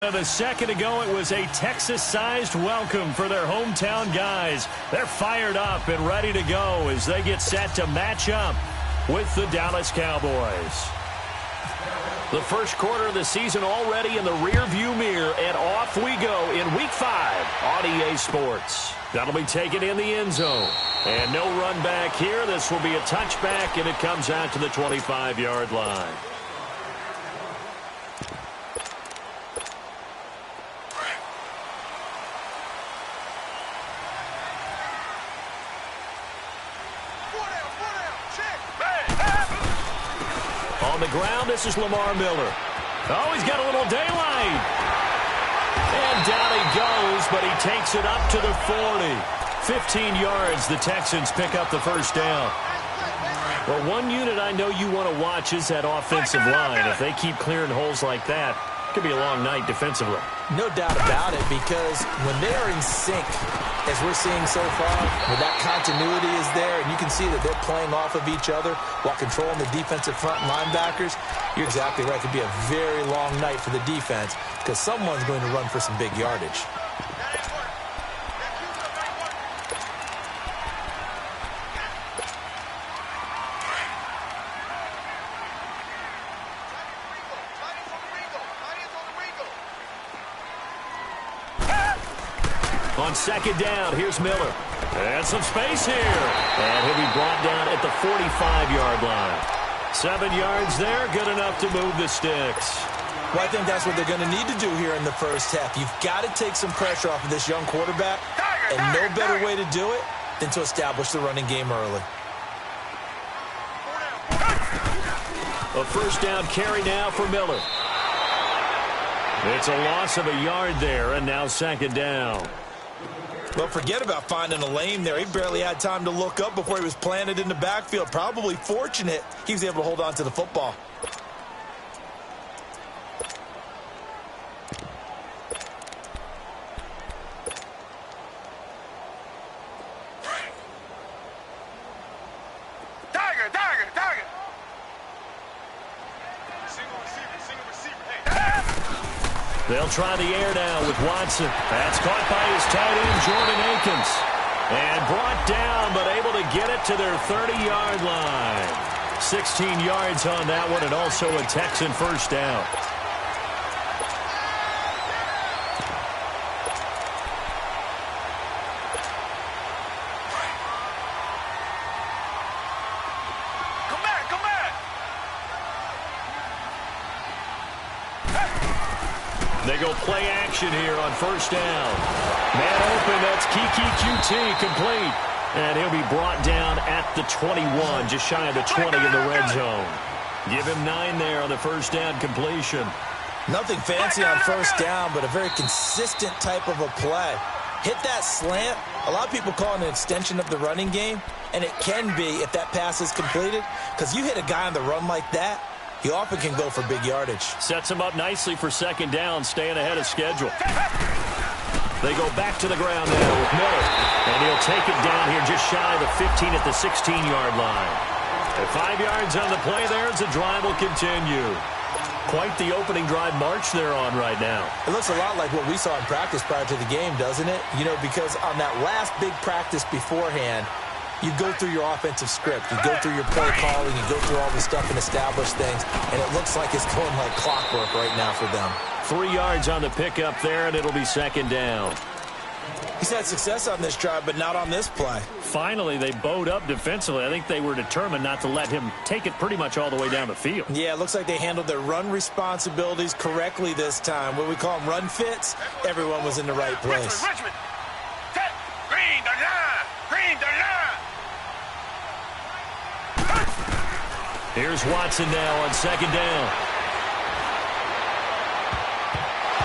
A second ago, it was a Texas-sized welcome for their hometown guys. They're fired up and ready to go as they get set to match up with the Dallas Cowboys. The first quarter of the season already in the rearview mirror, and off we go in Week 5 on EA Sports. That'll be taken in the end zone. And no run back here. This will be a touchback, and it comes out to the 25-yard line. On the ground, this is Lamar Miller. Oh, he's got a little daylight. And down he goes, but he takes it up to the 40. 15 yards, the Texans pick up the first down. Well, one unit I know you want to watch is that offensive line. If they keep clearing holes like that, it could be a long night defensively. No doubt about it, because when they are in sync, as we're seeing so far, when that continuity is there, and you can see that they're playing off of each other while controlling the defensive front linebackers, you're exactly right. It could be a very long night for the defense because someone's going to run for some big yardage. On second down, here's Miller. And some space here. And he'll be brought down at the 45-yard line. 7 yards there, good enough to move the sticks. Well, I think that's what they're going to need to do here in the first half. You've got to take some pressure off of this young quarterback, and no better way to do it than to establish the running game early. A first down carry now for Miller. It's a loss of a yard there, and now second down. Well, forget about finding a lane there. He barely had time to look up before he was planted in the backfield. Probably fortunate he was able to hold on to the football. Tiger. Single receiver. Hey. They'll try the air now with Watson. That's caught by his tight end, Jordan Akins. And brought down, but able to get it to their 30-yard line. 16 yards on that one, and also a Texan first down. Come back. They go play action here on first down. Man open, that's Kiki QT complete. And he'll be brought down at the 21, just shy of the 20 in the red zone. Give him 9 there on the first down completion. Nothing fancy on first down, but a very consistent type of a play. Hit that slant. A lot of people call it an extension of the running game, and it can be if that pass is completed, because you hit a guy on the run like that, he often can go for big yardage. Sets him up nicely for second down, staying ahead of schedule. They go back to the ground now with Miller. And he'll take it down here just shy of the 15 at the 16-yard line. At 5 yards on the play there as the drive will continue. Quite the opening drive march they're on right now. It looks a lot like what we saw in practice prior to the game, doesn't it? You know, because on that last big practice beforehand, you go through your offensive script. You go through your play calling. You go through all the stuff and establish things. And it looks like it's going like clockwork right now for them. 3 yards on the pickup there, and it'll be second down. He's had success on this drive, but not on this play. Finally, they bowed up defensively. I think they were determined not to let him take it pretty much all the way down the field. Yeah, it looks like they handled their run responsibilities correctly this time. What we call them run fits, everyone was in the right place. Richmond. Green the line. Here's Watson now on second down.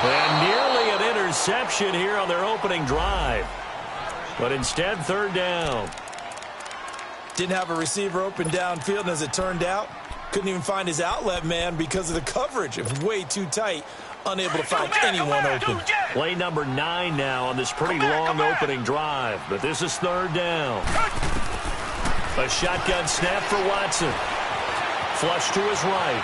And nearly an interception here on their opening drive. But instead, third down. Didn't have a receiver open downfield, and as it turned out, couldn't even find his outlet man because of the coverage. It was way too tight, unable to find anyone open. Play number 9 now on this pretty long opening drive. But this is third down. A shotgun snap for Watson. Flush to his right.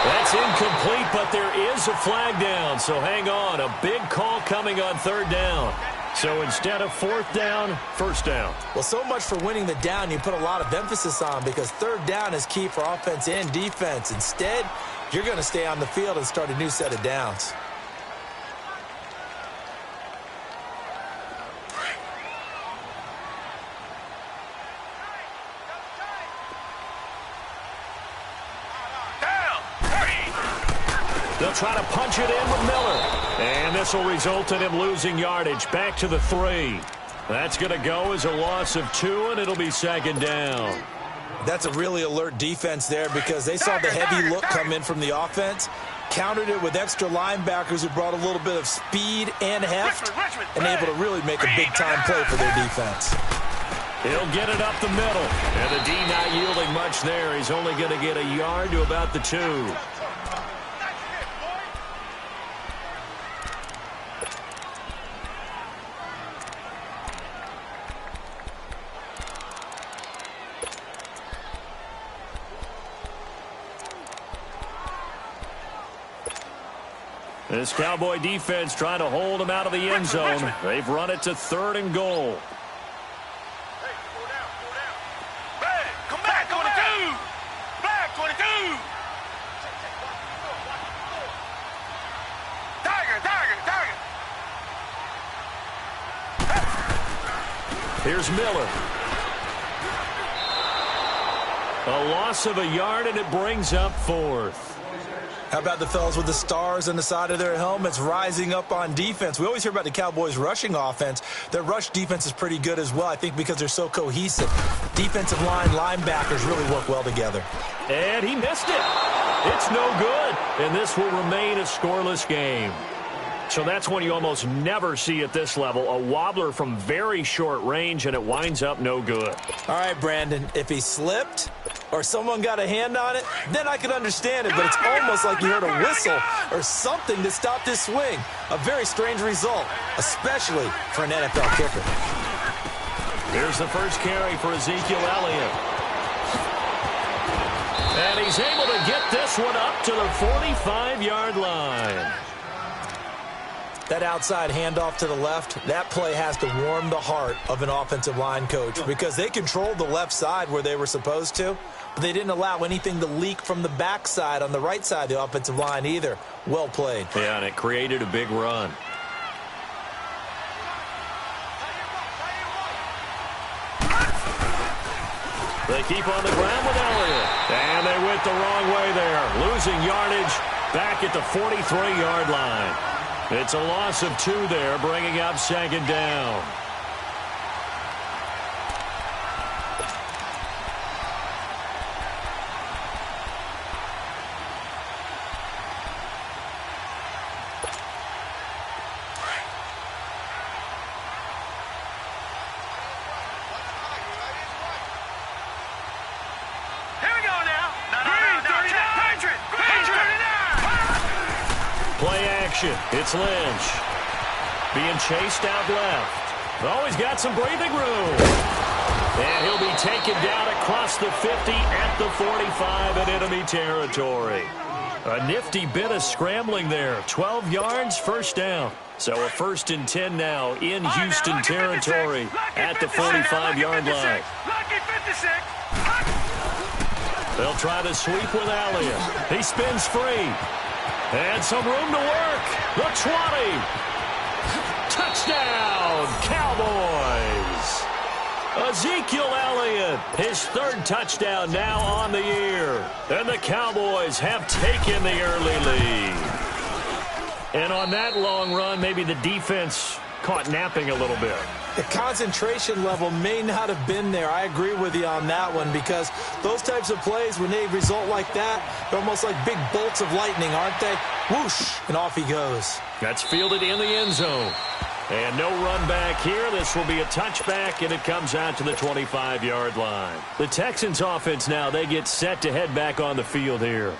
That's incomplete, but there is a flag down. So hang on. A big call coming on third down. So instead of fourth down, first down. Well, so much for winning the down you put a lot of emphasis on, because third down is key for offense and defense. Instead, you're going to stay on the field and start a new set of downs. They'll try to punch it in with Miller. And this will result in him losing yardage. Back to the 3. That's going to go as a loss of 2, and it'll be second down. That's a really alert defense there, because they saw the heavy look come in from the offense, countered it with extra linebackers who brought a little bit of speed and heft, and able to really make a big-time play for their defense. He'll get it up the middle. And the D not yielding much there. He's only going to get a yard to about the 2. This Cowboy defense trying to hold him out of the end zone. They've run it to 3rd and goal. Hey, go down, go down. Flag, come back, 22. Flag, 22. Tiger, tiger, tiger. Here's Miller. A loss of a yard, and it brings up 4th. How about the fellas with the stars on the side of their helmets rising up on defense? We always hear about the Cowboys' rushing offense. Their rush defense is pretty good as well, I think, because they're so cohesive. Defensive line, linebackers really work well together. And he missed it. It's no good. And this will remain a scoreless game. So that's one you almost never see at this level. A wobbler from very short range, and it winds up no good. All right, Brandon, if he slipped or someone got a hand on it, then I could understand it. But it's almost like you heard a whistle or something to stop this swing. A very strange result, especially for an NFL kicker. Here's the first carry for Ezekiel Elliott. And he's able to get this one up to the 45-yard line. That outside handoff to the left, that play has to warm the heart of an offensive line coach, because they controlled the left side where they were supposed to, but they didn't allow anything to leak from the backside on the right side of the offensive line either. Well played. Yeah, and it created a big run. They keep on the ground with Elliott. And they went the wrong way there. Losing yardage back at the 43-yard line. It's a loss of 2 there, bringing up second down. It's Lynch. Being chased out left. Oh, he's got some breathing room. And he'll be taken down across the 50 at the 45 in enemy territory. A nifty bit of scrambling there. 12 yards, first down. So a 1st and 10 now in Houston territory at the 45-yard line. They'll try to sweep with Elliott. He spins free. And some room to work. The 20. Touchdown, Cowboys. Ezekiel Elliott, his 3rd touchdown now on the year. And the Cowboys have taken the early lead. And on that long run, maybe the defense caught napping a little bit. The concentration level may not have been there. I agree with you on that one, because those types of plays, when they result like that, they're almost like big bolts of lightning, aren't they? Whoosh, and off he goes. That's fielded in the end zone. And no run back here. This will be a touchback, and it comes out to the 25-yard line. The Texans offense now, they get set to head back on the field here.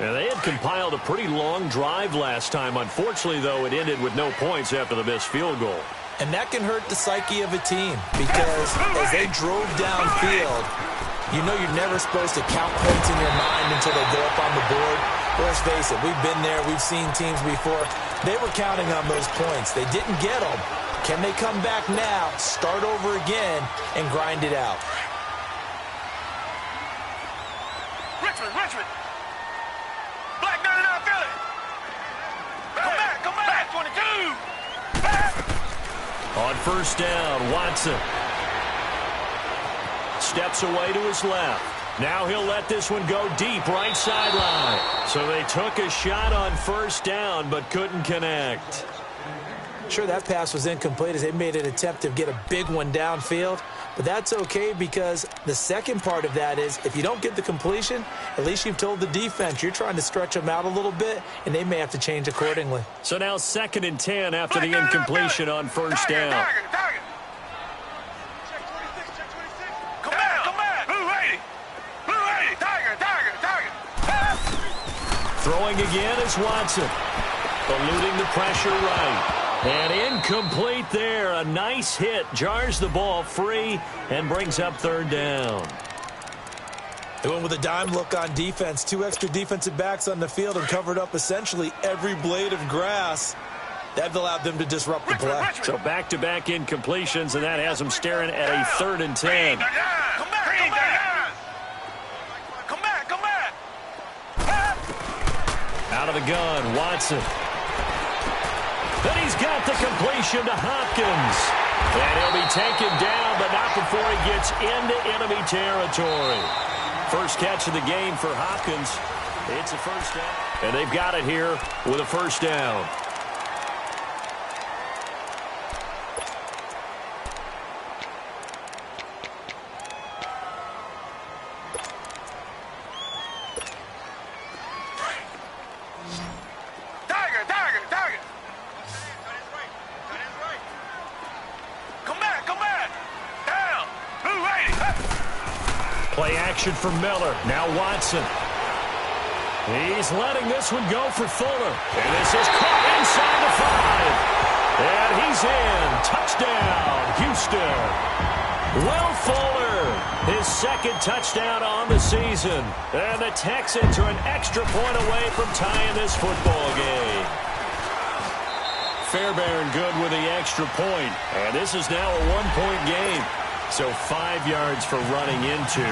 And they had compiled a pretty long drive last time. Unfortunately, though, it ended with no points after the missed field goal. And that can hurt the psyche of a team, because as they drove downfield, You know you're never supposed to count points in your mind until they go up on the board. But let's face it, we've been there. We've seen teams before. They were counting on those points. They didn't get them. Can they come back now, start over again, and grind it out? Richmond. Black 99 Philly. Come back, 22. Back. On first down, Watson steps away to his left. Now he'll let this one go deep, right sideline. So they took a shot on first down, but couldn't connect. Sure, that pass was incomplete as they made an attempt to get a big one downfield. But that's okay because the second part of that is if you don't get the completion, at least you've told the defense you're trying to stretch them out a little bit, and they may have to change accordingly. So now 2nd and 10 after the incompletion on first down. Target. Come back. Blue 80. Target. Throwing again is Watson. Eluding the pressure right. And incomplete there. A nice hit. Jars the ball free and brings up 3rd down. They went with a dime look on defense. 2 extra defensive backs on the field and covered up essentially every blade of grass. That allowed them to disrupt the play. So back-to-back incompletions, and that has them staring at a 3rd and 10. Come back. Out of the gun, Watson. Then he's got the completion to Hopkins. And he'll be taken down, but not before he gets into enemy territory. First catch of the game for Hopkins. It's a first down. And they've got it here with a first down. Target. Come back. Down. Blue 80. Play action for Miller. Now Watson. He's letting this one go for Fuller. And this is caught inside the 5. And he's in. Touchdown, Houston. Will Fuller, his 2nd touchdown on the season. And the Texans are an extra point away from tying this football game. Fairbairn good with the extra point. And this is now a 1-point game. So 5 yards for running into.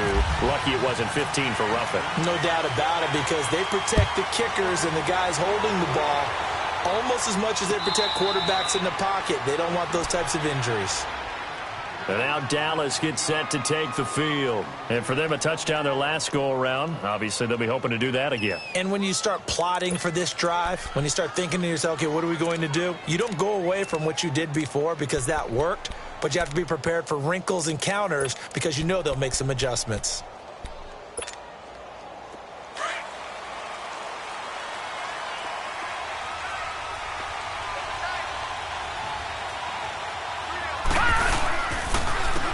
Lucky it wasn't 15 for roughing. No doubt about it because they protect the kickers and the guys holding the ball almost as much as they protect quarterbacks in the pocket. They don't want those types of injuries. And now Dallas gets set to take the field. And for them, a touchdown their last go-around. Obviously, they'll be hoping to do that again. And when you start plotting for this drive, when you start thinking to yourself, okay, what are we going to do? You don't go away from what you did before because that worked, but you have to be prepared for wrinkles and counters because you know they'll make some adjustments.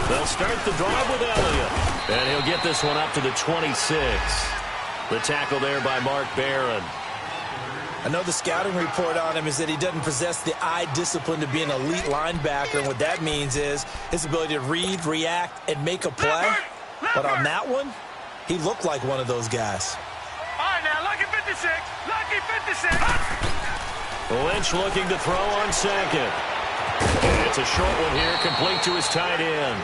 They'll start the drive with Elliott. And he'll get this one up to the 26. The tackle there by Mark Barron. I know the scouting report on him is that he doesn't possess the eye discipline to be an elite linebacker. And what that means is his ability to read, react, and make a play. But on that one, he looked like one of those guys. All right, now, lucky 56. Lucky 56. Lynch looking to throw on 2nd. And it's a short one here, complete to his tight end.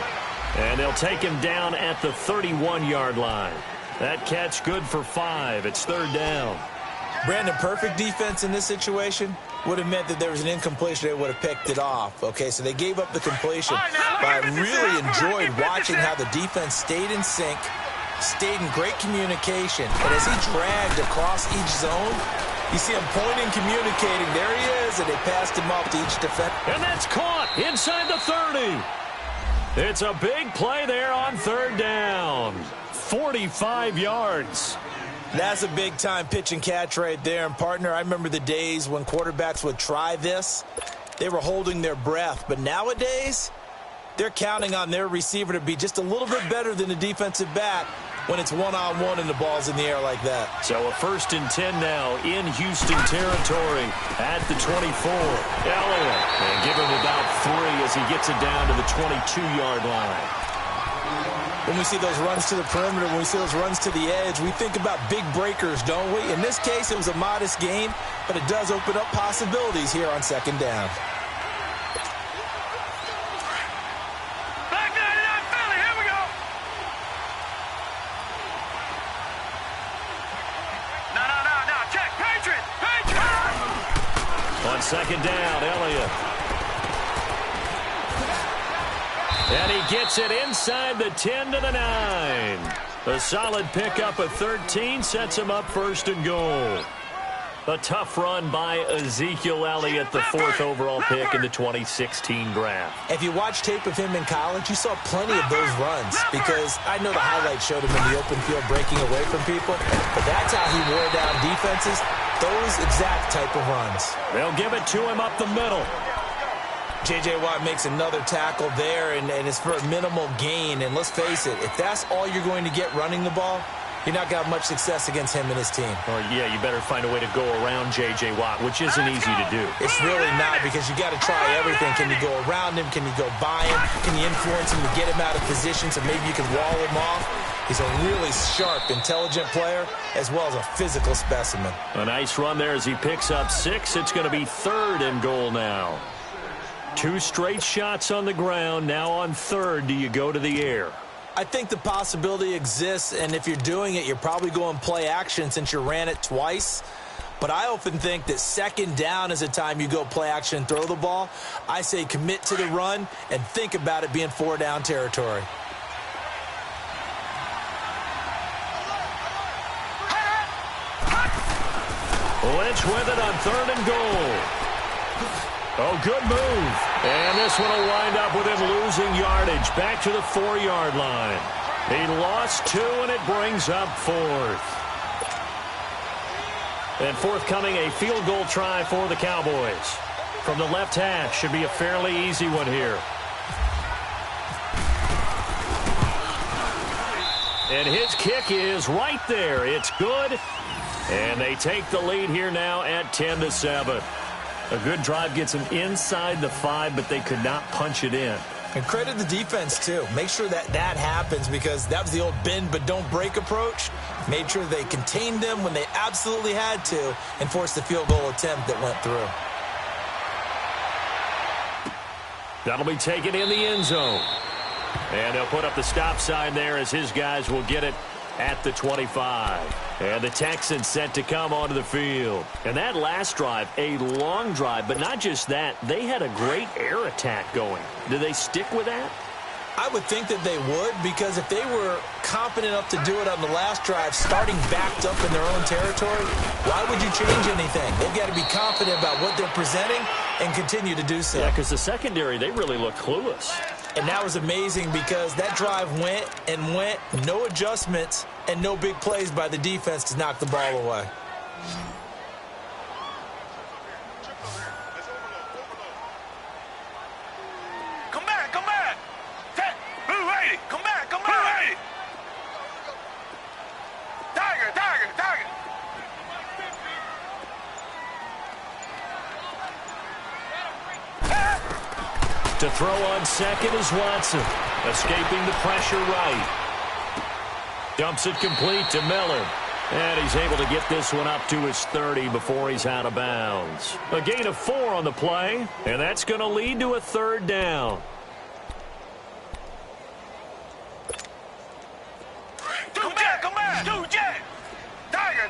And they'll take him down at the 31-yard line. That catch good for 5. It's 3rd down. Brandon, perfect defense in this situation would have meant that there was an incompletion. They would have picked it off. Okay, so they gave up the completion. But I really enjoyed watching how the defense stayed in sync, stayed in great communication. And as he dragged across each zone, you see him pointing, communicating. There he is, and they passed him off to each defender. And that's caught inside the 30. It's a big play there on 3rd down. 45 yards. That's a big-time pitch and catch right there. And, partner, I remember the days when quarterbacks would try this. They were holding their breath. But nowadays, they're counting on their receiver to be just a little bit better than the defensive back when it's one-on-one and the ball's in the air like that. So a 1st and 10 now in Houston territory at the 24. Elliott, and give him about 3 as he gets it down to the 22-yard line. when we see those runs to the perimeter, when we see those runs to the edge, we think about big breakers, don't we? In this case, it was a modest gain, but it does open up possibilities here on second down. Back 99 Philly, here we go. No, check, Patriots. On second down, Elliott. And he gets it inside the 10 to the 9. A solid pickup of 13 sets him up first and goal. A tough run by Ezekiel Elliott, the 4th overall pick in the 2016 draft. If you watch tape of him in college, you saw plenty of those runs because I know the highlights showed him in the open field breaking away from people, but that's how he wore down defenses, those exact type of runs. They'll give it to him up the middle. J.J. Watt makes another tackle there, and it's for a minimal gain. And let's face it, if that's all you're going to get running the ball, you're not going to have much success against him and his team. Or, yeah, you better find a way to go around J.J. Watt, which isn't easy to do. It's really not because you got to try everything. Can you go around him? Can you go by him? Can you influence him to get him out of position so maybe you can wall him off? He's a really sharp, intelligent player as well as a physical specimen. A nice run there as he picks up 6. It's going to be 3rd and goal now. 2 straight shots on the ground. Now on 3rd, do you go to the air? I think the possibility exists, and if you're doing it, you're probably going play action since you ran it twice. But I often think that second down is a time you go play action and throw the ball. I say commit to the run and think about it being 4-down territory. Lynch with it on 3rd and goal. Oh, good move. And this one will wind up with him losing yardage back to the 4-yard line. He lost 2, and it brings up 4th. And forthcoming, a field goal try for the Cowboys. From the left hash, should be a fairly easy one here. And his kick is right there. It's good. And they take the lead here now at 10-7. A good drive gets them inside the 5, but they could not punch it in. And credit the defense, too. Make sure that happens because that was the old bend but don't break approach. Made sure they contained them when they absolutely had to and forced the field goal attempt that went through. That'll be taken in the end zone. And they'll put up the stop sign there as his guys will get it at the 25. And the Texans set to come onto the field. And that last drive, a long drive, but not just that. They had a great air attack going. Do they stick with that? I would think that they would because if they were confident enough to do it on the last drive, starting backed up in their own territory, why would you change anything? They've got to be confident about what they're presenting and continue to do so. Yeah, because the secondary, they really look clueless. And that was amazing because that drive went and went, no adjustments, and no big plays by the defense to knock the ball away. Come back. Blue 80, come back. Blue 80. Tiger. To throw on second is Watson. Escaping the pressure right. Dumps it complete to Miller. And he's able to get this one up to his 30 before he's out of bounds. A gain of 4 on the play, and that's going to lead to a 3rd down. Come back. Two jet. Tiger.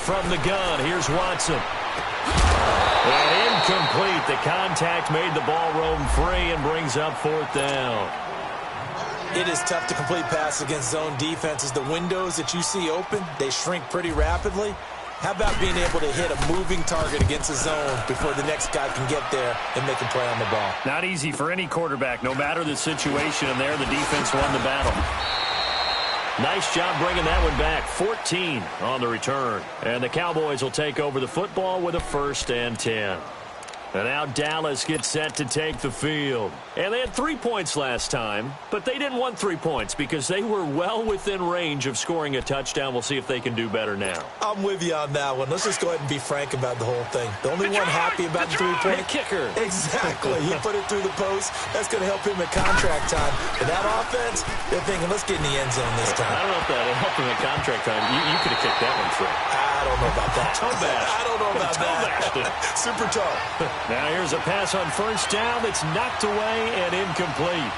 From the gun, here's Watson. And incomplete. The contact made the ball roam free and brings up 4th down. It is tough to complete pass against zone defenses. The windows that you see open, they shrink pretty rapidly. How about being able to hit a moving target against a zone before the next guy can get there and make a play on the ball? Not easy for any quarterback, no matter the situation, and there the defense won the battle. Nice job bringing that one back. 14 on the return. And the Cowboys will take over the football with a 1st and 10. And now Dallas gets set to take the field. And they had 3 points last time, but they didn't want 3 points because they were well within range of scoring a touchdown. We'll see if they can do better now. I'm with you on that one. Let's just go ahead and be frank about the whole thing. The only one happy about the 3-point kicker. Exactly. He put it through the post. That's going to help him at contract time. But that offense, they're thinking, let's get in the end zone this time. I don't know if that helped him at contract time. You could have kicked that one through. I don't know about that. Toe bash. I don't know about that. Super toe. Now here's a pass on first down that's knocked away and incomplete.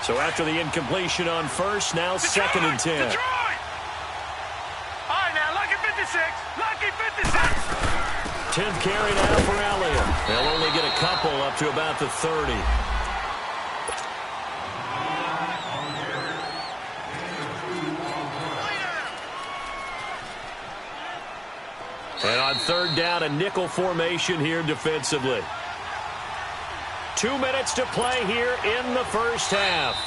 So after the incompletion on first, now second and 10. Detroit! All right, now, lucky 56. Lucky 56. 10th carry now for Elliott. They'll only get a couple up to about the 30. And on third down, a nickel formation here defensively. 2 minutes to play here in the first half.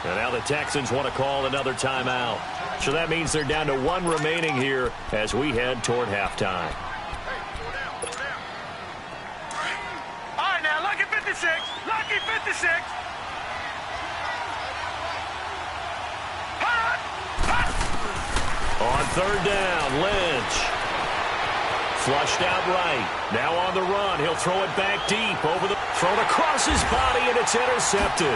And now the Texans want to call another timeout. So that means they're down to 1 remaining here as we head toward halftime. All right, now, lucky 56. Lucky 56. Hot! Hot! On third down, Lynch. Flushed out right. Now on the run. He'll throw it back deep. Thrown across his body, and it's intercepted.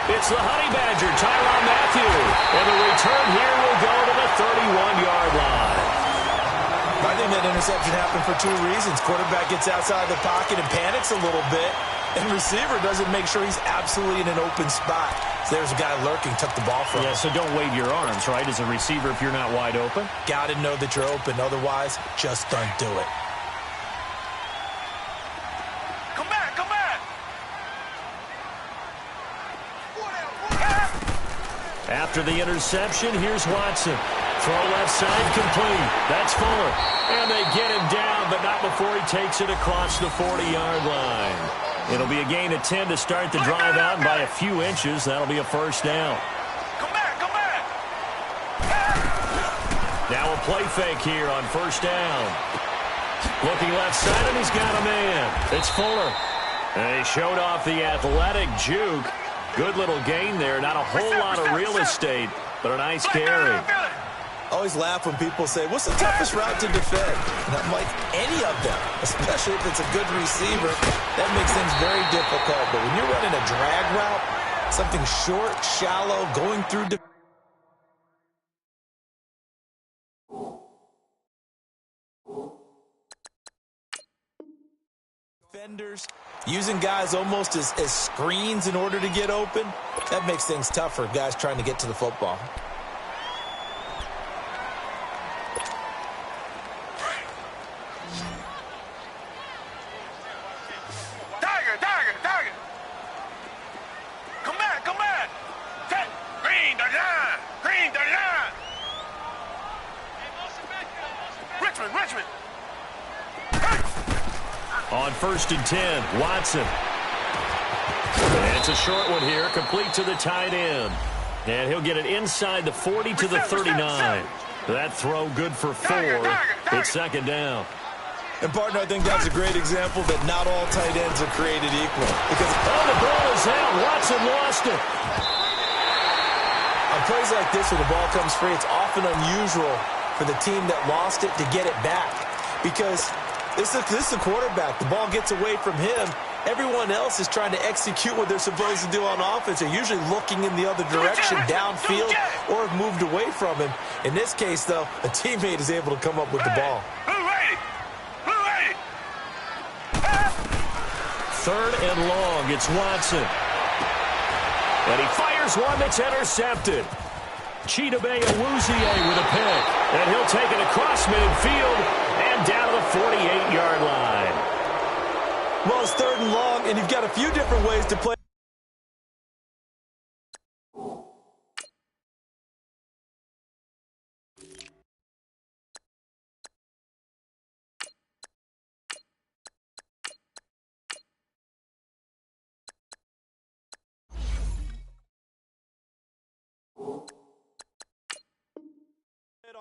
It's the Honey Badger, Tyrann Mathieu. And the return here will go to the 31-yard line. I think that interception happened for 2 reasons. Quarterback gets outside the pocket and panics a little bit. And receiver doesn't make sure he's absolutely in an open spot. So there's a guy lurking, took the ball from him. Yeah, so don't wave your arms, right, as a receiver if you're not wide open. Got to know that you're open. Otherwise, just don't do it. Come back, come back. After the interception, here's Watson. Throw left side complete. That's Fuller. And they get him down, but not before he takes it across the 40-yard line. It'll be a gain of 10 to start the drive out, and by a few inches, that'll be a first down. Come back, come back. Now a play fake here on first down. Looking left side, and he's got a man. It's Fuller. And he showed off the athletic juke. Good little gain there. Not a whole lot of real estate, but a nice carry. I always laugh when people say, what's the toughest route to defend? And I'm like, any of them, especially if it's a good receiver. That makes things very difficult. But when you're running a drag route, something short, shallow, going through defenders, using guys almost as screens in order to get open, that makes things tough for guys trying to get to the football. Tiger. Come back, come back. Green, the line. Richmond. On first and 10, Watson. And it's a short one here, complete to the tight end. And he'll get it inside the 40 to the 39. That throw good for 4. It's second down. And, partner, I think that's a great example that not all tight ends are created equal. Because the ball is out. Watson lost it. On plays like this where the ball comes free, it's often unusual for the team that lost it to get it back. Because this is the quarterback. The ball gets away from him. Everyone else is trying to execute what they're supposed to do on offense. They're usually looking in the other direction, downfield, or have moved away from him. In this case, though, a teammate is able to come up with the ball. Third and long, it's Watson. And he fires one that's intercepted. Chidobe Awuzie with a pick. And he'll take it across midfield and down to the 48-yard line. Well, it's third and long, and you've got a few different ways to play.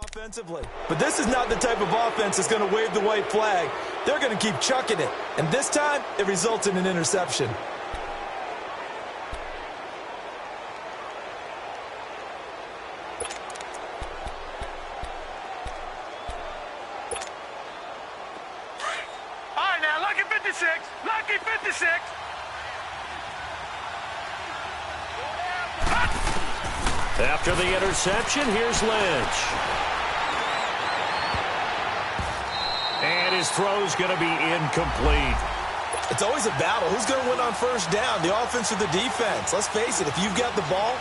offensively. But this is not the type of offense that's going to wave the white flag. They're going to keep chucking it. And this time, it results in an interception. All right, now, lucky 56. Lucky 56. After the interception, here's Lynch. And his throw's going to be incomplete. It's always a battle. Who's going to win on first down, the offense or the defense? Let's face it, if you've got the ball,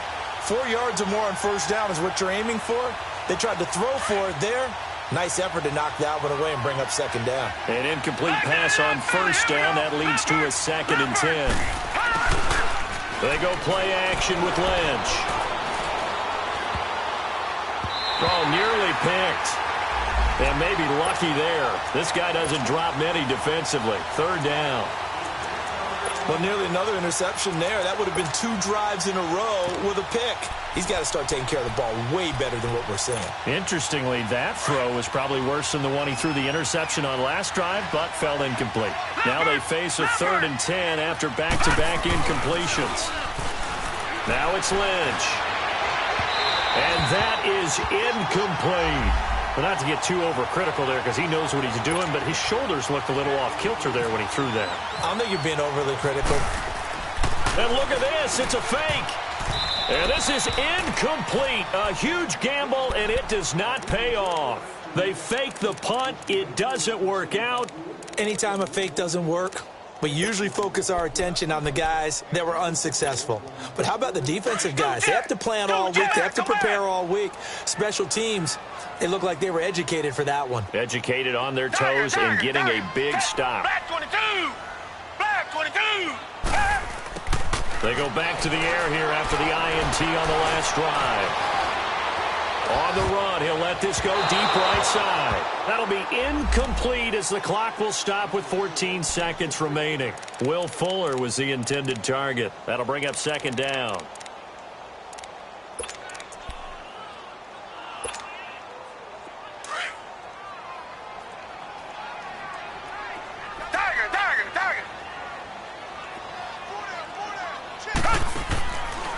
4 yards or more on first down is what you're aiming for. They tried to throw for it there. Nice effort to knock that one away and bring up second down. An incomplete pass on first down. That leads to a 2nd and 10. They go play action with Lynch. Oh, nearly picked. And maybe lucky there. This guy doesn't drop many defensively. 3rd down. Well, nearly another interception there. That would have been 2 drives in a row with a pick. He's got to start taking care of the ball way better than what we're seeing. Interestingly, that throw was probably worse than the one he threw the interception on last drive, but fell incomplete. Now they face a 3rd and 10 after back-to-back incompletions. Now it's Lynch. And that is incomplete. Well, not to get too overcritical there because he knows what he's doing, but his shoulders looked a little off kilter there when he threw that. I don't think you're being overly critical. And look at this. It's a fake. And this is incomplete. A huge gamble, and it does not pay off. They fake the punt. It doesn't work out. Anytime a fake doesn't work, we usually focus our attention on the guys that were unsuccessful. But how about the defensive guys? They have to plan all week. They have to prepare all week. Special teams, they look like they were educated for that one. Educated on their toes and getting a big stop. Black 22. Black 22. They go back to the air here after the INT on the last drive. On the run, he'll let this go deep right side. That'll be incomplete as the clock will stop with 14 seconds remaining. Will Fuller was the intended target. That'll bring up 2nd down.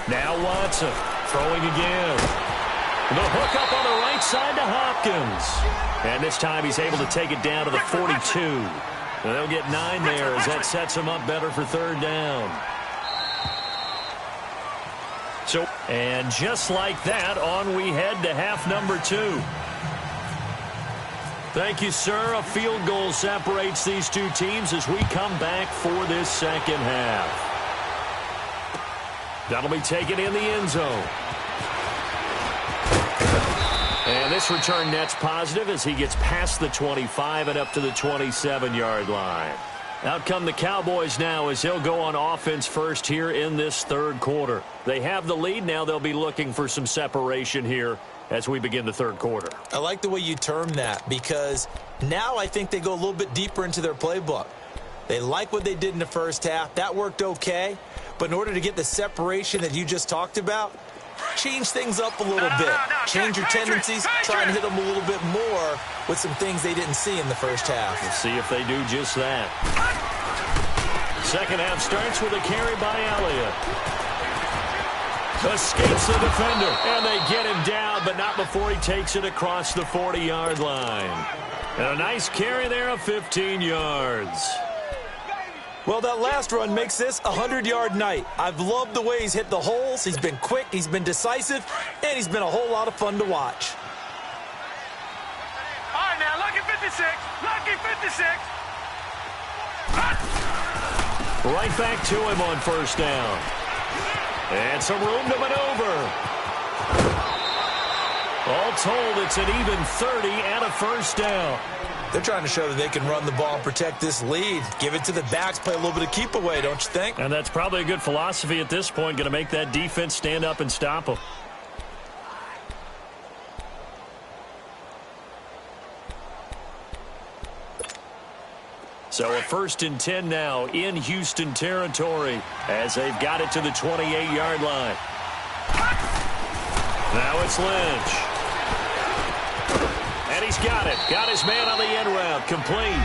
Now Watson throwing again. The hook up on the right side to Hopkins. And this time he's able to take it down to the 42. And they'll get 9 there as that sets him up better for 3rd down. And just like that, on we head to half number 2. Thank you, sir. A field goal separates these two teams as we come back for this second half. That'll be taken in the end zone. And this return net's positive as he gets past the 25 and up to the 27-yard line. Out come the Cowboys now as they'll go on offense first here in this 3rd quarter. They have the lead. Now they'll be looking for some separation here as we begin the 3rd quarter. I like the way you term that because now I think they go a little bit deeper into their playbook. They like what they did in the first half. That worked okay. But in order to get the separation that you just talked about, change things up a little bit. Change your tendencies. Try and hit them a little bit more with some things they didn't see in the first half. We'll see if they do just that. Second half starts with a carry by Elliott. Escapes the defender, and they get him down, but not before he takes it across the 40-yard line. And a nice carry there of 15 yards. Well, that last run makes this a 100-yard night. I've loved the way he's hit the holes. He's been quick, he's been decisive, and he's been a whole lot of fun to watch. All right, now, lucky 56. Lucky 56. Right back to him on first down. And some room to maneuver. All told, it's an even 30 and a first down. They're trying to show that they can run the ball and protect this lead. Give it to the backs, play a little bit of keep away, don't you think? And that's probably a good philosophy at this point, going to make that defense stand up and stop them. So a 1st and 10 now in Houston territory as they've got it to the 28-yard line. Now it's Lynch. he's got it. Got his man on the end route. Complete.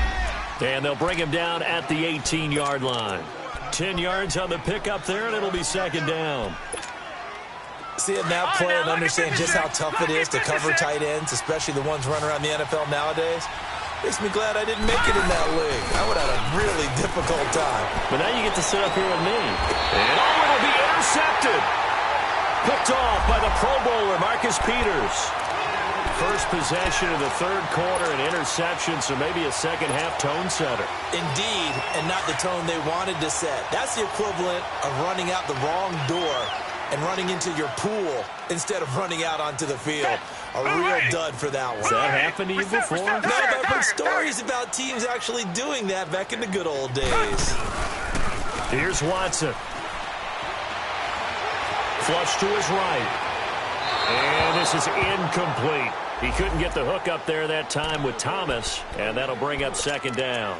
And they'll bring him down at the 18-yard line. 10 yards on the pickup there, and it'll be second down. Seeing that play and understand just how tough it is to cover tight ends, especially the ones running around the NFL nowadays, makes me glad I didn't make it in that league. I would have had a really difficult time. But now you get to sit up here with me. And it'll be intercepted. Picked off by the Pro Bowler, Marcus Peters. First possession of the third quarter, an interception, so maybe a second-half tone setter. Indeed, and not the tone they wanted to set. That's the equivalent of running out the wrong door and running into your pool instead of running out onto the field. A real dud for that one. Has that happened to you before? No, but I've heard stories about teams actually doing that back in the good old days. Here's Watson. Flush to his right. And this is incomplete. He couldn't get the hook up there that time with Thomas, and that'll bring up second down.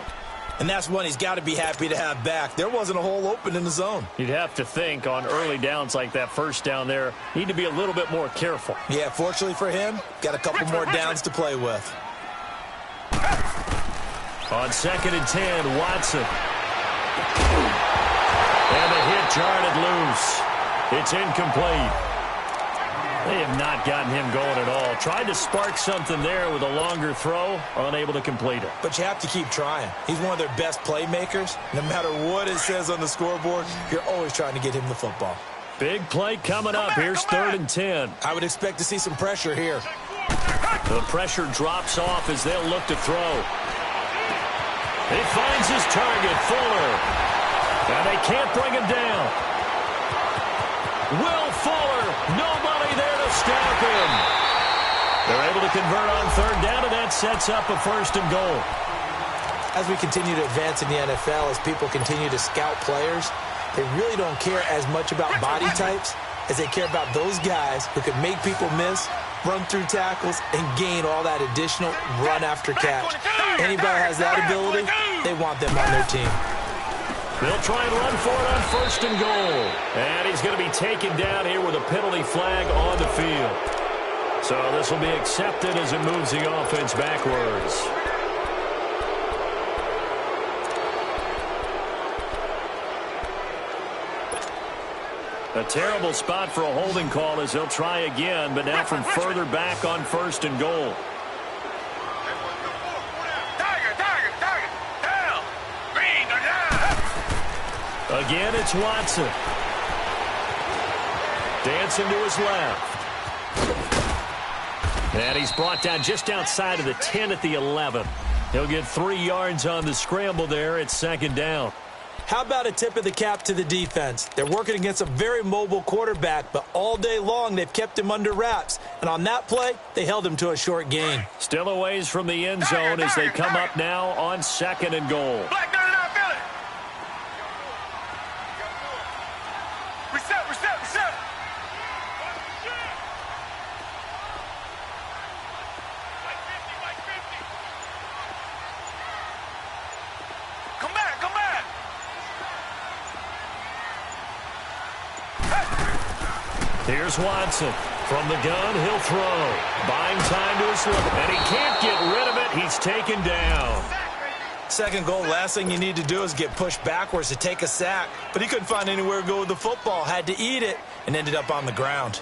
And that's one he's got to be happy to have back. There wasn't a hole open in the zone. You'd have to think on early downs like that first down there, need to be a little bit more careful. Yeah, fortunately for him, got a couple more downs to play with. On 2nd and 10, Watson. And the hit jarred loose. It's incomplete. They have not gotten him going at all. Tried to spark something there with a longer throw, unable to complete it. But you have to keep trying. He's one of their best playmakers. No matter what it says on the scoreboard, you're always trying to get him the football. Big play coming up. Here's 3rd and 10. I would expect to see some pressure here. The pressure drops off as they'll look to throw. He finds his target, Fuller. And they can't bring him down. Will Fuller, nobody there to stop him. They're able to convert on 3rd down, and that sets up a 1st and goal. As we continue to advance in the NFL, as people continue to scout players, they really don't care as much about body types as they care about those guys who can make people miss, run through tackles, and gain all that additional run after catch. Anybody has that ability, they want them on their team. They'll try and run for it on 1st and goal. And he's going to be taken down here with a penalty flag on the field. So this will be accepted as it moves the offense backwards. A terrible spot for a holding call as they'll try again, but now from further back on 1st and goal. Again, it's Watson. Dancing to his left. And he's brought down just outside of the 10 at the 11. He'll get 3 yards on the scramble there. It's 2nd down. How about a tip of the cap to the defense? They're working against a very mobile quarterback, but all day long they've kept him under wraps. And on that play, they held him to a short gain. Still a ways from the end zone as they come up now on 2nd and goal. Here's Watson. From the gun, he'll throw. Buying time to his left. And he can't get rid of it. He's taken down. 2nd goal, last thing you need to do is get pushed backwards to take a sack. But he couldn't find anywhere to go with the football. Had to eat it and ended up on the ground.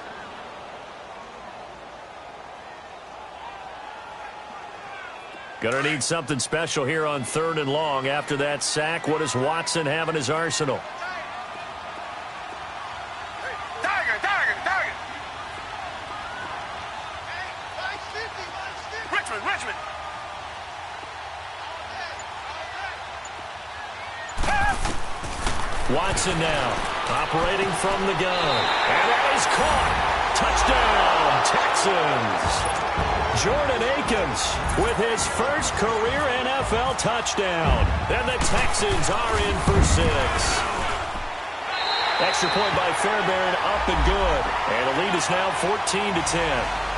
Gonna need something special here on 3rd and long. After that sack, what does Watson have in his arsenal? Watson now, operating from the gun. And that is caught. Touchdown, Texans. Jordan Akins with his first career NFL touchdown. And the Texans are in for 6. Extra point by Fairbairn, up and good. And the lead is now 14-10.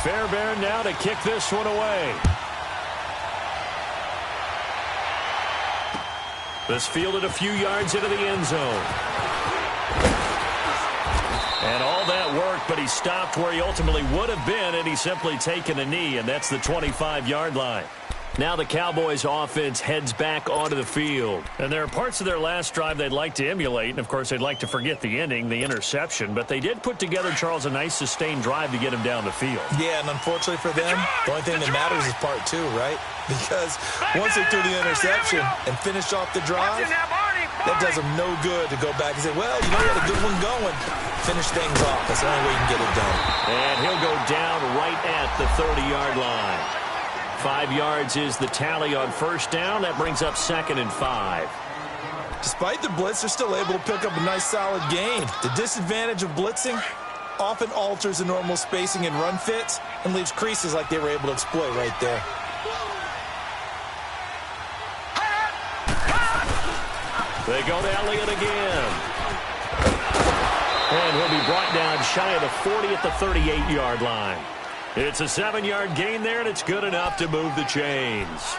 Fairbairn now to kick this one away. This fielded a few yards into the end zone. And all that worked, but he stopped where he ultimately would have been, and he's simply taken a knee, and that's the 25-yard line. Now the Cowboys offense heads back onto the field. And there are parts of their last drive they'd like to emulate, and of course they'd like to forget the ending, the interception, but they did put together, Charles, a nice sustained drive to get him down the field. Yeah, and unfortunately for them, the only thing that matters is part two, right? Because once they threw the interception and finished off the drive, that does them no good to go back and say, well, you know, we had a good one going. Finish things off. That's the only way you can get it done. And he'll go down right at the 30-yard line. 5 yards is the tally on first down. That brings up 2nd and 5. Despite the blitz, they're still able to pick up a nice solid gain. The disadvantage of blitzing often alters the normal spacing and run fits and leaves creases like they were able to exploit right there. They go to Elliott again. And he'll be brought down shy of the 40 at the 38-yard line. It's a 7-yard gain there, and it's good enough to move the chains.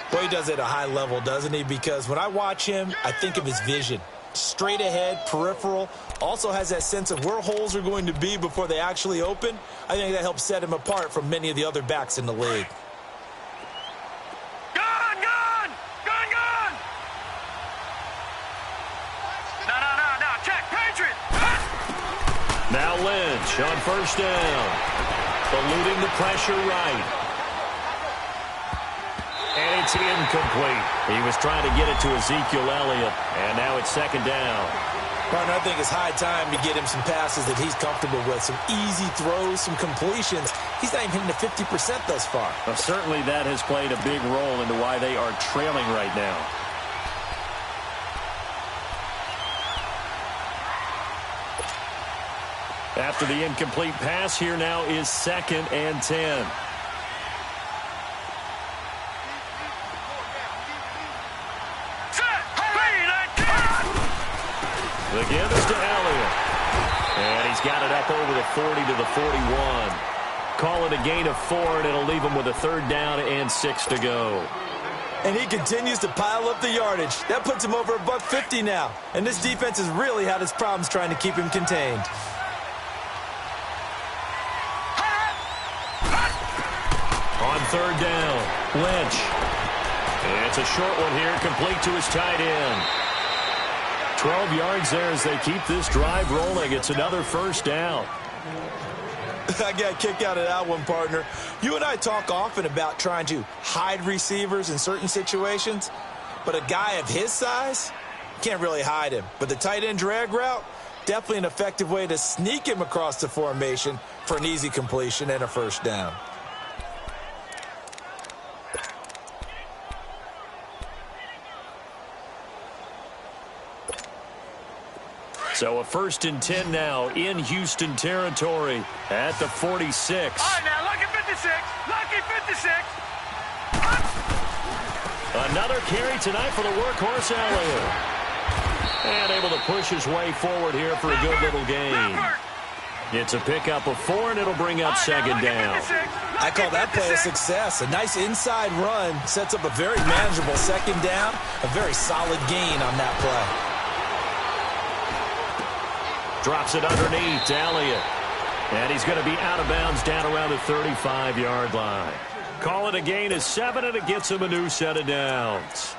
Boy, he does it at a high level, doesn't he? Because when I watch him, I think of his vision. Straight ahead, peripheral, also has that sense of where holes are going to be before they actually open. I think that helps set him apart from many of the other backs in the league. Gun! Gun! Gun! Gun! No. Check, Patriot! Now Lynch on first down. Eluding the pressure right. And it's incomplete. He was trying to get it to Ezekiel Elliott, and now it's 2nd down. Partner, I think it's high time to get him some passes that he's comfortable with, some easy throws, some completions. He's not even hitting the 50% thus far. Well, certainly that has played a big role into why they are trailing right now. After the incomplete pass, here now is 2nd and 10. The give is to Elliott. And he's got it up over the 40 to the 41. Call it a gain of 4, and it'll leave him with a 3rd down and 6 to go. And he continues to pile up the yardage. That puts him over $150 now. And this defense has really had its problems trying to keep him contained. On 3rd down, Lynch. It's a short one here, complete to his tight end. 12 yards there as they keep this drive rolling. It's another 1st down. I got a kick out of that one, partner. You and I talk often about trying to hide receivers in certain situations, but a guy of his size, can't really hide him. But the tight end drag route, definitely an effective way to sneak him across the formation for an easy completion and a 1st down. So a 1st and 10 now in Houston territory at the 46. All right, now, lucky 56. Lucky 56. Another carry tonight for the workhorse Elliott. And able to push his way forward here for a good little gain. It's a pickup of 4, and it'll bring up 2nd down. I call that play a success. A nice inside run sets up a very manageable 2nd down. A very solid gain on that play. Drops it underneath to Elliott. And he's going to be out of bounds down around the 35-yard line. Call it a gain of 7, and it gets him a new set of downs.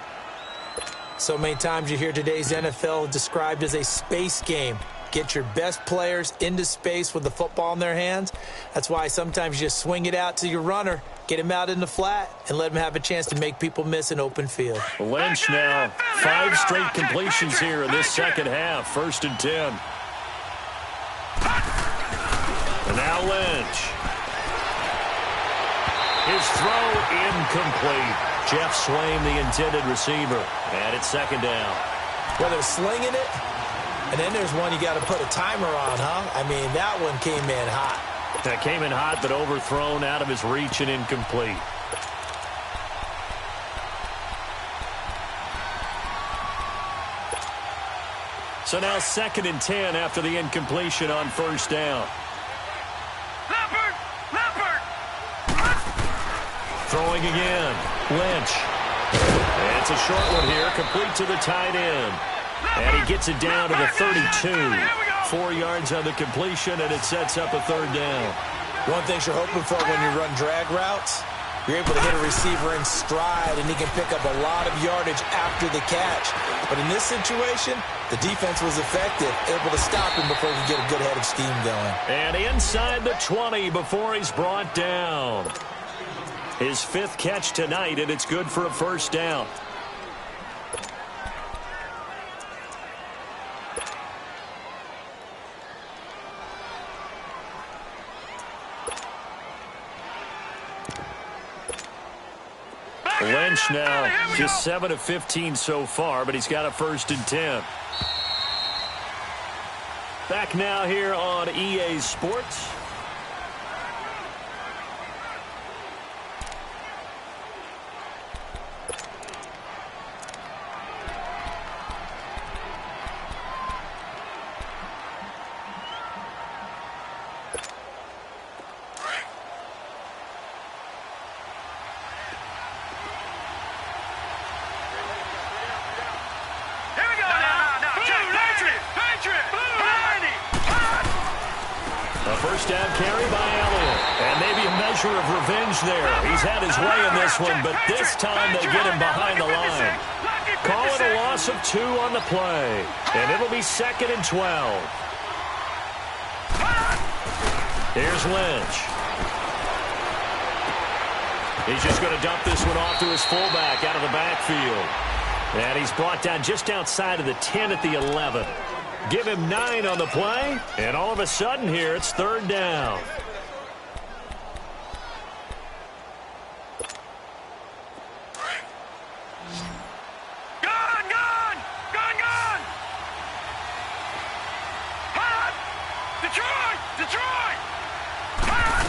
So many times you hear today's NFL described as a space game. Get your best players into space with the football in their hands. That's why sometimes you just swing it out to your runner, get him out in the flat, and let him have a chance to make people miss an open field. Lynch now, 5 straight completions here in this 2nd half. 1st and 10. And now Lynch. His throw incomplete. Jeff Swaim, the intended receiver. And it's 2nd down. Well, they're slinging it, and then there's one you got to put a timer on, huh? I mean, that one came in hot. That came in hot, but overthrown out of his reach and incomplete. So now 2nd and 10 after the incompletion on 1st down. Leopard! Leopard! Throwing again. Lynch. It's a short one here, complete to the tight end. And he gets it down to the 32. 4 yards on the completion, and it sets up a third down. One thing you're hoping for when you run drag routes, you're able to hit a receiver in stride, and he can pick up a lot of yardage after the catch. But in this situation, the defense was effective, able to stop him before he could get a good head of steam going. And inside the 20 before he's brought down. His 5th catch tonight, and it's good for a first down. Lynch now just 7 of 15 so far, but he's got a 1st and 10. Back now here on EA Sports. First down carry by Elliott. And maybe a measure of revenge there. He's had his way in this one, but this time they get him behind the line. Call it a loss of 2 on the play. And it'll be 2nd and 12. Here's Lynch. He's just going to dump this one off to his fullback out of the backfield. And he's brought down just outside of the 10 at the 11. Give him 9 on the play, and all of a sudden here, it's 3rd down. Gone! Hot! Detroit! Hot!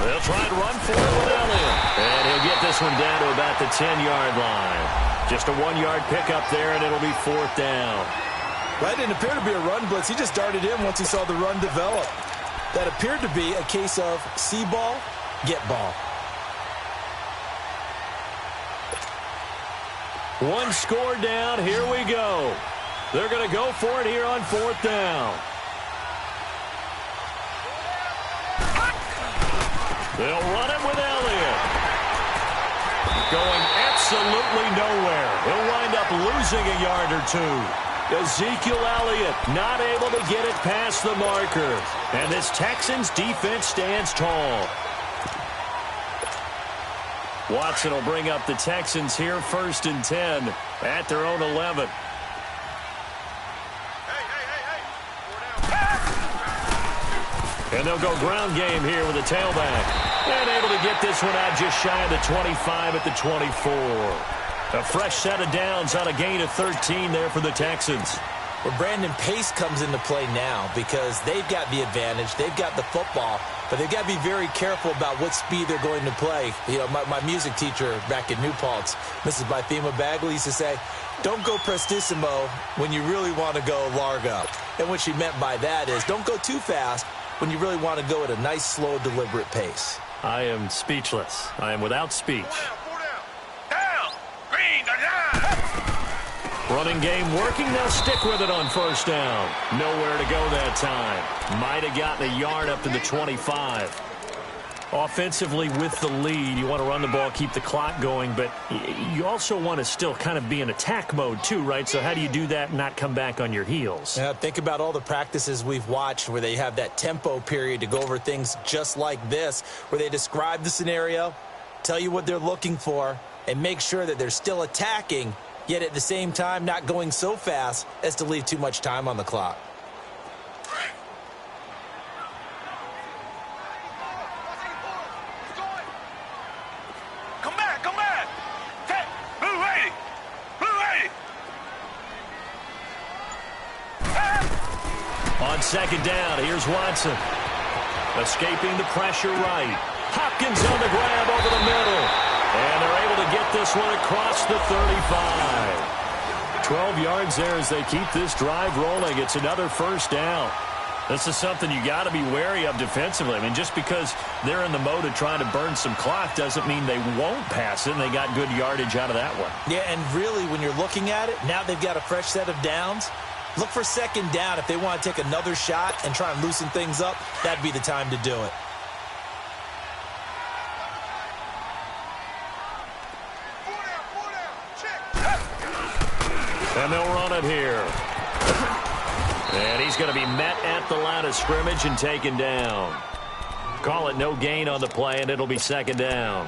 They'll try and run for it with Elliott. And he'll get this one down to about the 10-yard line. Just a 1-yard pickup there, and it'll be 4th down. That didn't appear to be a run blitz. He just darted in once he saw the run develop. That appeared to be a case of see ball, get ball. 1 score down. Here we go. They're going to go for it here on 4th down. They'll run it with Elliott. Going absolutely nowhere. He'll wind up losing a yard or 2. Ezekiel Elliott not able to get it past the marker. And this Texans defense stands tall. Watson will bring up the Texans here, 1st and 10 at their own 11. And they'll go ground game here with a tailback. And able to get this one out just shy of the 25 at the 24. A fresh set of downs on a gain of 13 there for the Texans. Well, Brandon, pace comes into play now because they've got the advantage. They've got the football, but they've got to be very careful about what speed they're going to play. You know, my music teacher back in New Paltz, Mrs. Bythema Bagley, used to say, don't go prestissimo when you really want to go largo. And what she meant by that is don't go too fast when you really want to go at a nice, slow, deliberate pace. I am speechless. I am without speech. Running game working. They'll stick with it on 1st down. Nowhere to go that time. Might have gotten a yard up to the 25. Offensively with the lead, you want to run the ball, keep the clock going, but you also want to still kind of be in attack mode too, right? So how do you do that and not come back on your heels? Yeah, think about all the practices we've watched where they have that tempo period to go over things just like this, where they describe the scenario, tell you what they're looking for, and make sure that they're still attacking, yet at the same time not going so fast as to leave too much time on the clock. Come back! Blue 80! On 2nd down, here's Watson. Escaping the pressure right. Hopkins on the grab over the middle. And they're able to get this one across the 35. 12 yards there as they keep this drive rolling. It's another 1st down. This is something you got to be wary of defensively. I mean, just because they're in the mode of trying to burn some clock doesn't mean they won't pass it, and they got good yardage out of that one. Yeah, and really, when you're looking at it, now they've got a fresh set of downs. Look for second down. If they want to take another shot and try and loosen things up, that'd be the time to do it. And they'll run it here. And he's going to be met at the line of scrimmage and taken down. Call it no gain on the play, and it'll be second down.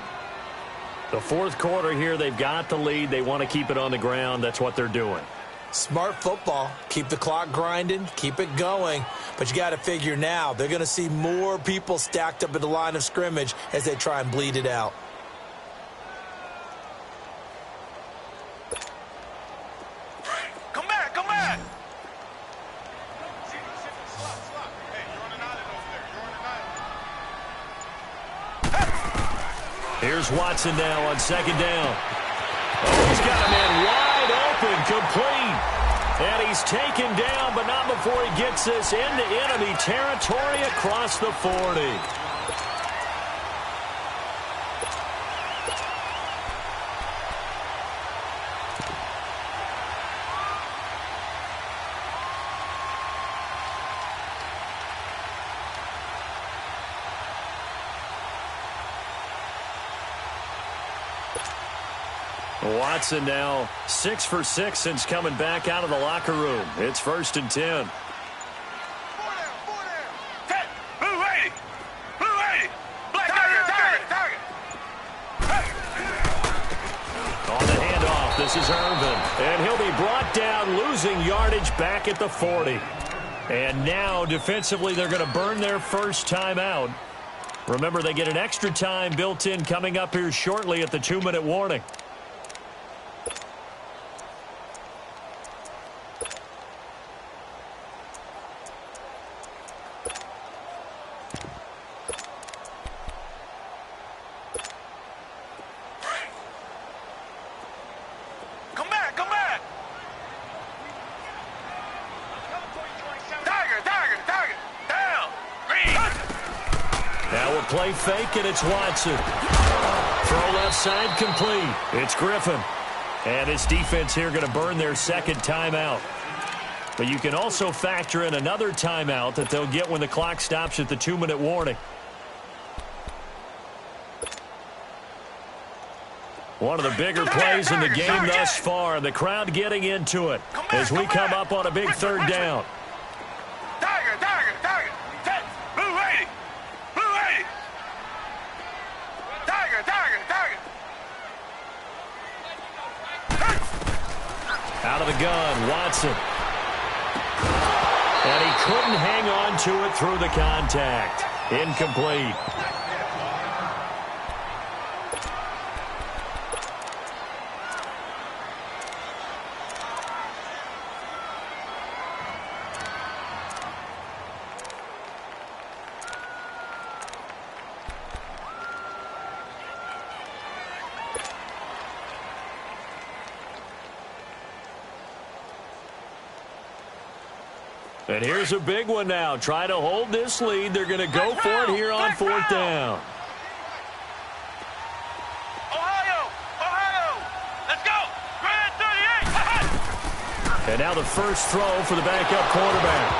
The fourth quarter here, they've got the lead. They want to keep it on the ground. That's what they're doing. Smart football. Keep the clock grinding. Keep it going. But you got to figure now, they're going to see more people stacked up at the line of scrimmage as they try and bleed it out. Come back, come back. Here's Watson now on second down. Oh, he's got a man wide open, complete. And he's taken down, but not before he gets this into enemy territory across the 40. Watson now 6 for 6 since coming back out of the locker room. It's 1st and 10. Blue 80. Blue 80. Black target. On the handoff, this is Irvin. And he'll be brought down, losing yardage back at the 40. And now, defensively, they're going to burn their first timeout. Remember, they get an extra time built in coming up here shortly at the 2-minute warning. Play fake, and it's Watson. Throw left side complete. It's Griffin. And his defense here going to burn their second timeout. But you can also factor in another timeout that they'll get when the clock stops at the 2-minute warning. One of the bigger plays in the game thus far. The crowd getting into it as we come up on a big third down. Out of the gun, Watson. And he couldn't hang on to it through the contact. Incomplete. And here's a big one now. Trying to hold this lead. They're going to go for it here on fourth down. Ohio, let's go. Grand 38. And now the first throw for the backup quarterback.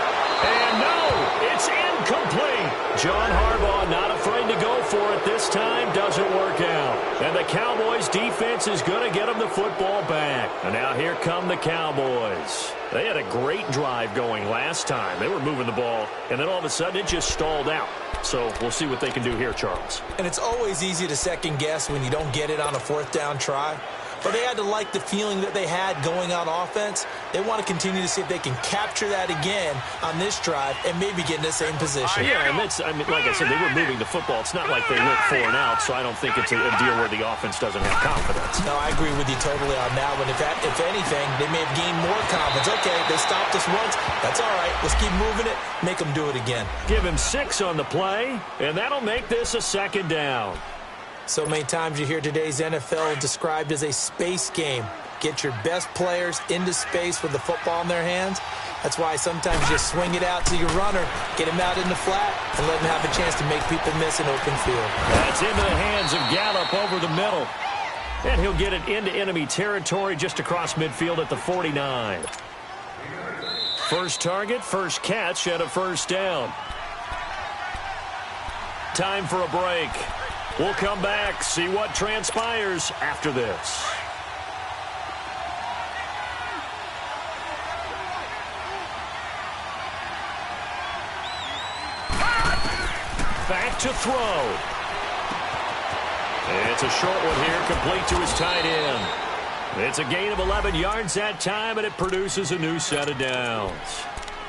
And no, it's incomplete. John Harbaugh not afraid to go for it this time. Doesn't work out. And the Cowboys defense is going to get them the football back. And now here come the Cowboys. They had a great drive going last time. They were moving the ball, and then all of a sudden it just stalled out. So we'll see what they can do here, Charles. And it's always easy to second guess when you don't get it on a fourth down try. But they had to like the feeling that they had going on offense. They want to continue to see if they can capture that again on this drive and maybe get in the same position. Yeah, and like I said, they were moving the football. It's not like they went 4 and out, so I don't think it's a deal where the offense doesn't have confidence. No, I agree with you totally on that one. If anything, they may have gained more confidence. Okay, they stopped us once. That's all right. Let's keep moving it. Make them do it again. Give him 6 on the play, and that'll make this a second down. So many times you hear today's NFL described as a space game. Get your best players into space with the football in their hands. That's why sometimes you just swing it out to your runner, get him out in the flat, and let him have a chance to make people miss an open field. That's into the hands of Gallup over the middle. And he'll get it into enemy territory just across midfield at the 49. First target, first catch, and a first down. Time for a break. We'll come back, see what transpires after this. Back to throw. It's a short one here, complete to his tight end. It's a gain of 11 yards that time, and it produces a new set of downs.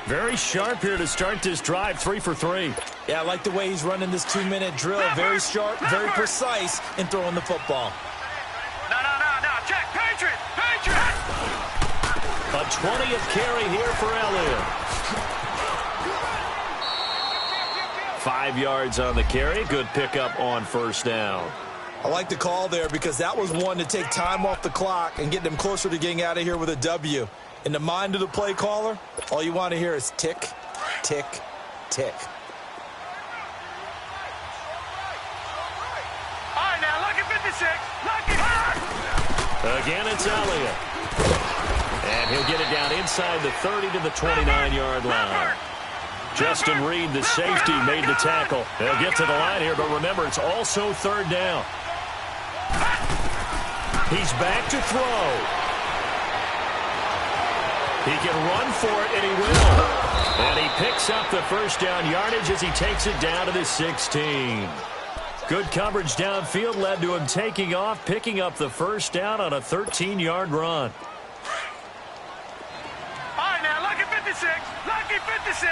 Very sharp here to start this drive, 3 for 3. Yeah, I like the way he's running this 2-minute drill. Very sharp, very precise in throwing the football. No, check, Patriot! A 20th carry here for Elliott. 5 yards on the carry. Good pickup on first down. I like the call there because that was one to take time off the clock and get them closer to getting out of here with a W. In the mind of the play caller, all you want to hear is tick, tick, tick. All right, now, lucky 56. Lucky. Again, it's Elliott. And he'll get it down inside the 30 to the 29-yard line. Justin Reed, the safety, made the tackle. They'll get to the line here, but remember, it's also third down. He's back to throw. He can run for it, and he will. And he picks up the first down yardage as he takes it down to the 16. Good coverage downfield led to him taking off, picking up the first down on a 13-yard run. All right, now, lucky 56. Lucky 56.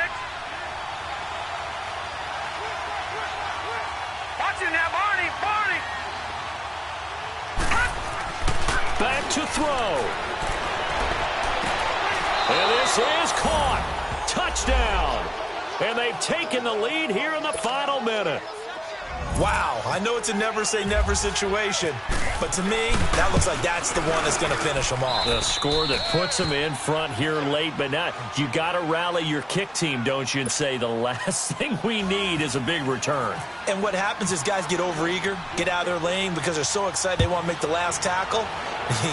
Watch it now, Barney. Back to throw. And this is caught. Touchdown. And they've taken the lead here in the final minute. Wow, I know it's a never-say-never situation, but to me, that looks like that's the one that's going to finish them off. The score that puts them in front here late, but not. You got to rally your kick team, don't you, and say the last thing we need is a big return. And what happens is guys get overeager, get out of their lane because they're so excited they want to make the last tackle.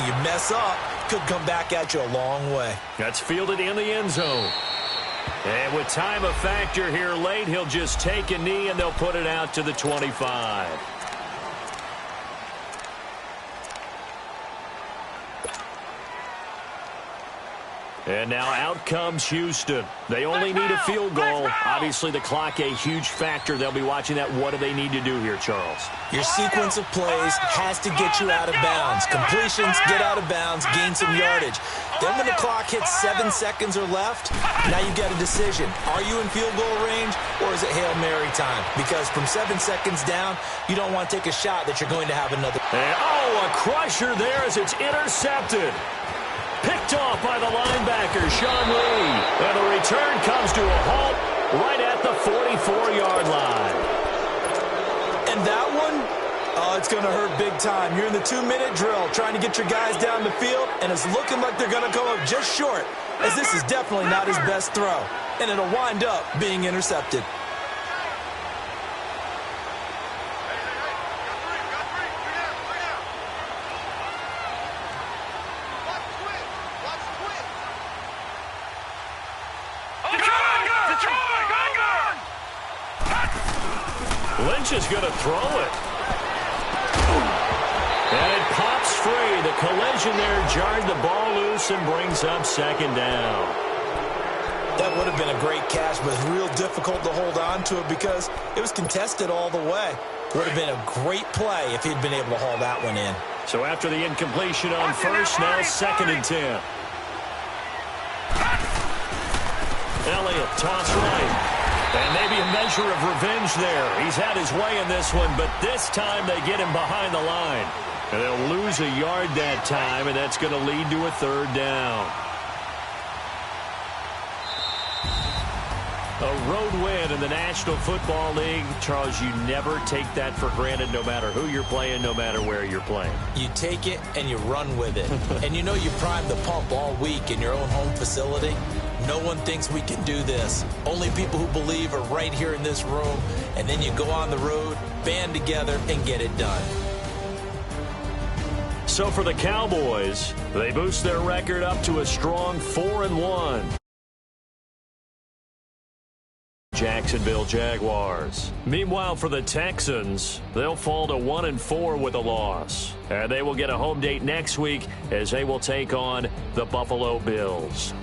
You mess up, could come back at you a long way. That's fielded in the end zone. And with time a factor here late, he'll just take a knee and they'll put it out to the 25. And now out comes Houston. They only need a field goal. Obviously, the clock a huge factor. They'll be watching that. What do they need to do here, Charles? Your sequence of plays has to get you out of bounds. Completions, get out of bounds, gain some yardage. Then when the clock hits 7 seconds or left, now you get a decision. Are you in field goal range or is it Hail Mary time? Because from 7 seconds down, you don't want to take a shot that you're going to have another. And, a crusher there as it's intercepted. Picked off by the linebacker, Sean Lee. And the return comes to a halt right at the 44-yard line. And that one, it's going to hurt big time. You're in the 2-minute drill trying to get your guys down the field, and it's looking like they're going to come up just short, as this is definitely not his best throw. And it'll wind up being intercepted. Lynch is going to throw it. And it pops free. The collision there jarred the ball loose and brings up second down. That would have been a great catch, but it's real difficult to hold on to it because it was contested all the way. Would have been a great play if he'd been able to haul that one in. So after the incompletion on first, now 2nd and 10. Elliott, toss right. And maybe a measure of revenge there. He's had his way in this one, but this time they get him behind the line. And they'll lose a yard that time, and that's going to lead to a 3rd down. A road win in the National Football League. Charles, you never take that for granted no matter who you're playing, no matter where you're playing. You take it and you run with it. And you know you prime the pump all week in your own home facility. No one thinks we can do this. Only people who believe are right here in this room. And then you go on the road, band together, and get it done. So for the Cowboys, they boost their record up to a strong 4-1. Jacksonville Jaguars. Meanwhile, for the Texans, they'll fall to 1-4 with a loss. And they will get a home date next week as they will take on the Buffalo Bills.